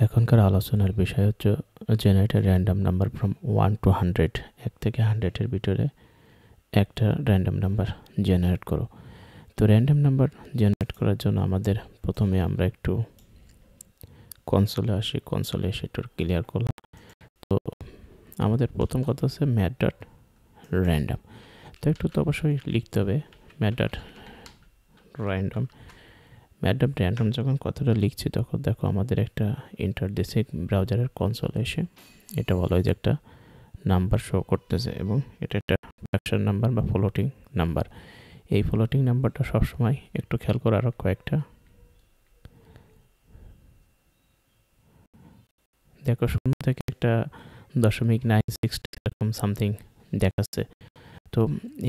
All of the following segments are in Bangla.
এখনকার আলোচনার বিষয় হচ্ছে generate A random number from 1 to 100। 1 থেকে 100 এর ভিতরে একটা র্যান্ডম নাম্বার জেনারেট করো। তো র্যান্ডম নাম্বার জেনারেট করার জন্য আমাদের প্রথমে আমরা একটু কনসোলে আসি। কনসোলে এসে একটু ক্লিয়ার করলাম। তো আমাদের প্রথম কথা হচ্ছে ম্যাথ ডট র্যান্ডম। তো একটু তো অবশ্যই লিখতে হবে math dot random. Math dot random যখন কথাটা লিখছি তখন দেখো আমাদের একটা ইন্টার দিছে ব্রাউজারের কনসোলে এসে। এটা বলা হয় যে একটা নাম্বার শো করতেছে এবং এটা একটা ফ্র্যাকশন নাম্বার বা ফ্লোটিং নাম্বার। এই ফ্লোটিং নাম্বারটা সবসময় একটু খেয়াল করে আরও কয়েকটা দেখো, 0 থেকে একটা 0.960 এরকম সামথিং দেখাচ্ছে। তো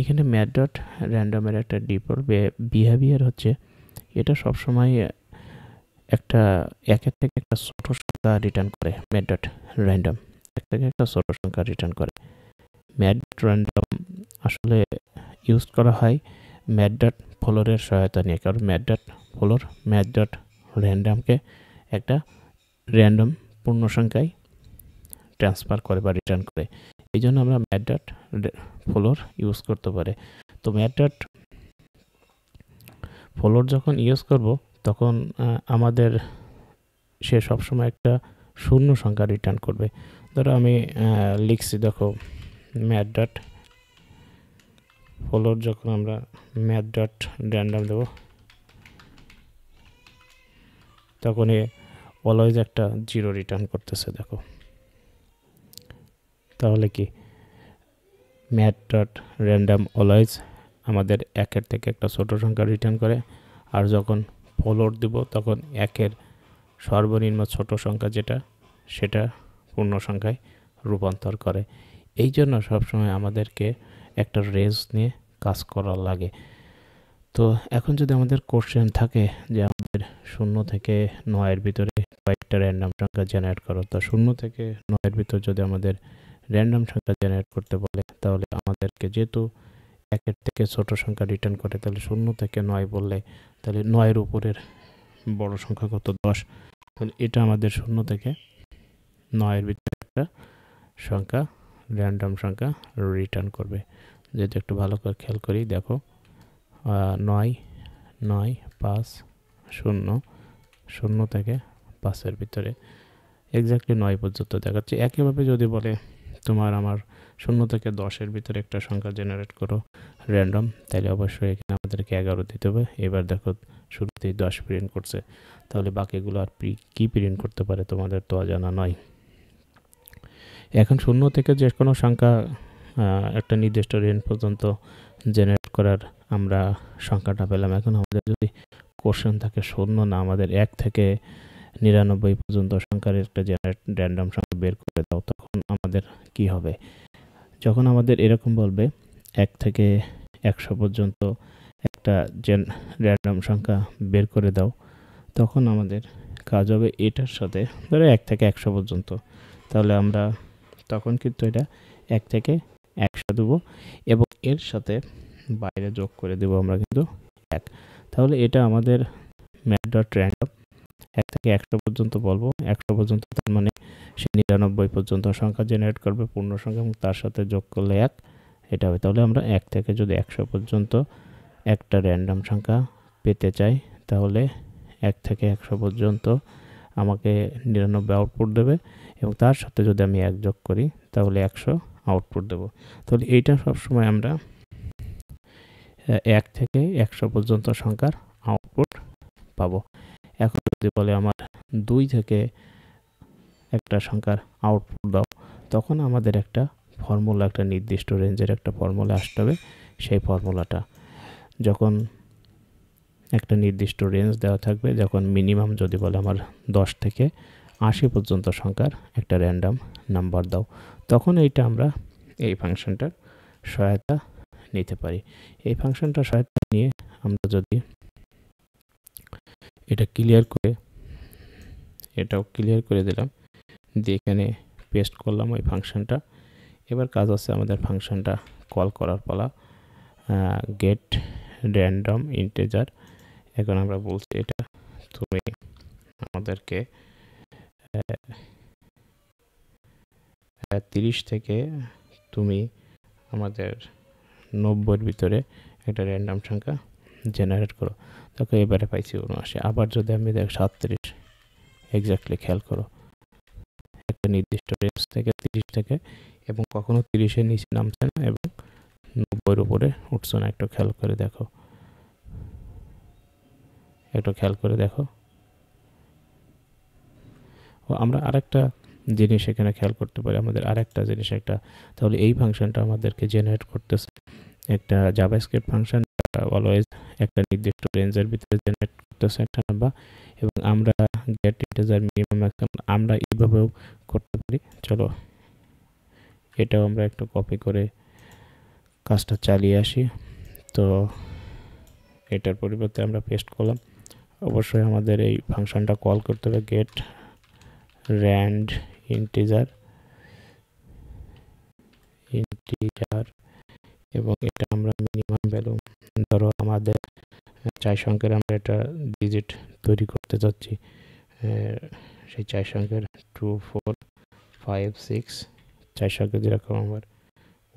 এখানে ম্যাথ ডট র্যান্ডমের একটা ডিফল্ট বিহেভিয়ার হচ্ছে এটা সবসময় একটা একের থেকে একটা ছোট সংখ্যা রিটার্ন করে। ম্যাথ ডট র্যান্ডম এক থেকে একটা ছোট সংখ্যা রিটার্ন করে। ম্যাথ ডট র্যান্ডম আসলে ইউজ করা হয় ম্যাথ ডট ফ্লোরের সহায়তা নিয়ে, কারণ math dot floor math dot র্যান্ডমকে একটা র্যান্ডম পূর্ণ সংখ্যায় ট্রান্সফার করে বা রিটার্ন করে। এই জন্য আমরা ম্যাথ ডট ফ্লোর ইউজ করতে পারে। তো ম্যাথ ডট ফ্লোর যখন ইউজ করব তখন আমাদের সে সবসময় একটা শূন্য সংখ্যা রিটার্ন করবে। ধরো আমি লিখছি, দেখো ম্যাথ ডট ফ্লোর যখন আমরা ম্যাথ ডট র্যান্ডম দেবো তখন অলওয়েজ একটা 0 রিটার্ন করতেছে। দেখো তাহলে কি ম্যাথ ডট র্যান্ডম অলওয়েজ আমাদের একের থেকে একটা ছোট সংখ্যা রিটার্ন করে, আর যখন ফ্লোর দিব তখন একের সর্বনিম্ন ছোট সংখ্যা যেটা সেটা পূর্ণ সংখ্যায় রূপান্তর করে। এই জন্য সবসময় আমাদেরকে একটা রেঞ্জ নিয়ে কাজ করা লাগে। তো এখন যদি আমাদের কোশ্চেন থাকে যে আমাদের 0 থেকে 9 ভিতরে কয়েকটা র্যান্ডম সংখ্যা জেনারেট করো, তো 0 থেকে 9 ভিতর যদি আমাদের র্যান্ডম সংখ্যা জেনারেট করতে বলে তাহলে আমাদেরকে যেহেতু একের থেকে ছোট সংখ্যা রিটার্ন করে, তাহলে 0 থেকে 9 বললে তাহলে 9 উপরের বড় সংখ্যা কত? 10। তাহলে এটা আমাদের 0 থেকে 9 ভিতরে একটা সংখ্যা র্যান্ডম সংখ্যা রিটার্ন করবে। যেহেতু একটু ভালো করে খেয়াল করি, দেখো 9 9 5 0 0 থেকে 5-এর ভিতরে এক্স্যাক্টলি 9 পর্যন্ত দেখাচ্ছে। একইভাবে যদি বলে তোমার আমার 0 থেকে 10-এর ভিতরে একটা সংখ্যা জেনারেট করো র্যান্ডম, তাহলে অবশ্যই এখানে আমাদেরকে 11 দিতে হবে। এবার দেখো শুরুতেই 10 প্রিন্ট করছে, তাহলে বাকিগুলো আর কি প্রিন্ট করতে পারে তোমাদের তো অজানা নয়। এখন 0 থেকে যে কোনো সংখ্যা একটা নির্দিষ্ট রেঞ্জ পর্যন্ত জেনারেট করার আমরা সংখ্যাটা পেলাম। এখন আমাদের যদি কোশ্চেন থাকে 0 না, আমাদের 1 থেকে 99 পর্যন্ত সংখ্যার একটা র্যান্ডম সংখ্যা বের করে দাও, তখন আমাদের কি হবে? যখন আমাদের এরকম বলবে 1 থেকে 100 পর্যন্ত একটা র্যান্ডম সংখ্যা বের করে দাও, তখন আমাদের কাজ হবে এটার সাথে, ধরো 1 থেকে 100 পর্যন্ত, তাহলে আমরা তখন কিন্তু এটা 1 থেকে 100 দেবো এবং এর সাথে বাইরে যোগ করে দেবো আমরা কিন্তু 1। তাহলে এটা আমাদের ম্যাথ ডট র্যান্ডম 1 থেকে 100 পর্যন্ত বলবো। 100 পর্যন্ত তার মানে সে 99 পর্যন্ত সংখ্যা জেনারেট করবে পূর্ণ সংখ্যা এবং তার সাথে যোগ করলে 1 এটা হবে। তাহলে আমরা 1 থেকে যদি 100 পর্যন্ত একটা র্যান্ডম সংখ্যা পেতে চাই, তাহলে 1 থেকে 100 পর্যন্ত আমাকে 99 আউটপুট দেবে এবং তার সাথে যদি আমি 1 যোগ করি তাহলে 100 আউটপুট দেব। তাহলে এইটা সবসময় আমরা 1 থেকে 100 পর্যন্ত সংখ্যার আউটপুট পাবো। এখন যদি বলে আমার 2 থেকে একটা সংখ্যার আউটপুট দাও, তখন আমাদের একটা ফর্মুলা, একটা নির্দিষ্ট রেঞ্জের একটা ফর্মুলা আসতে হবে। সেই ফর্মুলাটা যখন একটা নির্দিষ্ট রেঞ্জ দেওয়া থাকবে, যখন মিনিমাম যদি বলে আমার 10 থেকে 80 পর্যন্ত সংখ্যার একটা র্যান্ডম নাম্বার দাও, তখন এইটা আমরা এই ফাংশনটার সহায়তা নিতে পারি। এই ফাংশনটার সহায়তা নিয়ে আমরা যদি এটাও ক্লিয়ার করে দিলাম, দিয়ে এখানে পেস্ট করলাম ওই ফাংশনটা। এবার কাজ আছে আমাদের ফাংশনটা কল করার পালা, গেট র্যান্ডম ইন্টিজার। এখন আমরা বলছি এটা তুমি আমাদেরকে 30 থেকে তুমি আমাদের 90-এর ভিতরে একটা র্যান্ডম সংখ্যা জেনারেট করো। দেখো এবারে পাইছি 79। আবার যদি আমি দেখ 37 এক্স্যাক্টলি খেয়াল করো, একটা নির্দিষ্ট রেঞ্জ থেকে 30 থেকে, এবং কখনো 30-এর নিচে নামছে না এবং 90-এর উপরে উঠছে না। একটু খেয়াল করে দেখো, ও আমরা আরেকটা জিনিস এখানে খেয়াল করতে পারি, আমাদের আরেকটা জিনিস একটা, তাহলে এই ফাংশনটা আমাদেরকে জেনারেট করতেছে একটা জাভাস্ক্রিপ্ট ফাংশন, অলওয়েজ একটা নির্দিষ্ট রেঞ্জের ভিতরে জেনারেট করতেছে একটা নাম্বার, এবং আমরা গেট ইন্টিজার মিনিমাম ম্যাক্সিমাম আমরা এইভাবেও করতে পারি। চলো এটাও আমরা একটু কপি করে কাজটা চালিয়ে আসি। তো এটার পরিবর্তে আমরা পেস্ট করলাম। অবশ্যই আমাদের এই ফাংশনটা কল করতে হবে, গেট র্যান্ড ইন্টিজার, এবং এটা আমরা মিনিমাম ভ্যালু, ধরো আমাদের 4 সংখ্যার আমরা এটা ডিজিট তৈরি করতে যাচ্ছি, সেই 4 সংখ্যার 2 4 5 6 4 সংখ্যা যেরকম আমার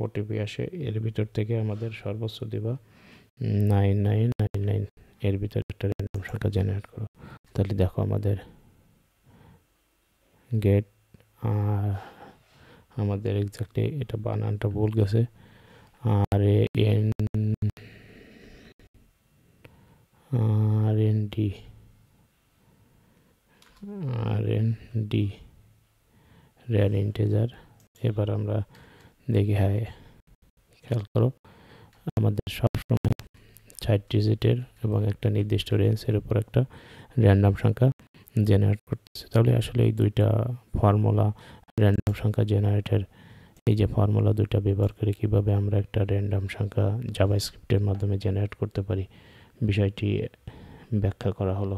ওটিপি আসে, এর ভিতর থেকে আমাদের সর্বোচ্চ দিবা 9999, এর ভিতরে একটা র্যান্ডম সংখ্যা জেনারেট করো। তাহলে দেখো আমাদের গেট, আমাদের এক্স্যাক্টলি এটা বানানটা ভুল গেছে, আর এন ডি র্যান্ড ইন্টিজার। এবার আমরা দেখি, হ্যাঁ খেয়াল করো আমাদের সবসময় 4 ডিজিটের এবং একটা নির্দিষ্ট রেঞ্জের উপর একটা র্যান্ডম সংখ্যা জেনারেট করতেছে। তাহলে আসলে এই দুইটা ফর্মুলা, র্যান্ডম সংখ্যা জেনারেটের এই যে ফর্মুলা দুইটা ব্যবহার করে কিভাবে আমরা একটা র্যান্ডম সংখ্যা জাভাস্ক্রিপ্টের মাধ্যমে জেনারেট করতে পারি, বিষয়টি ব্যাখ্যা করা হলো।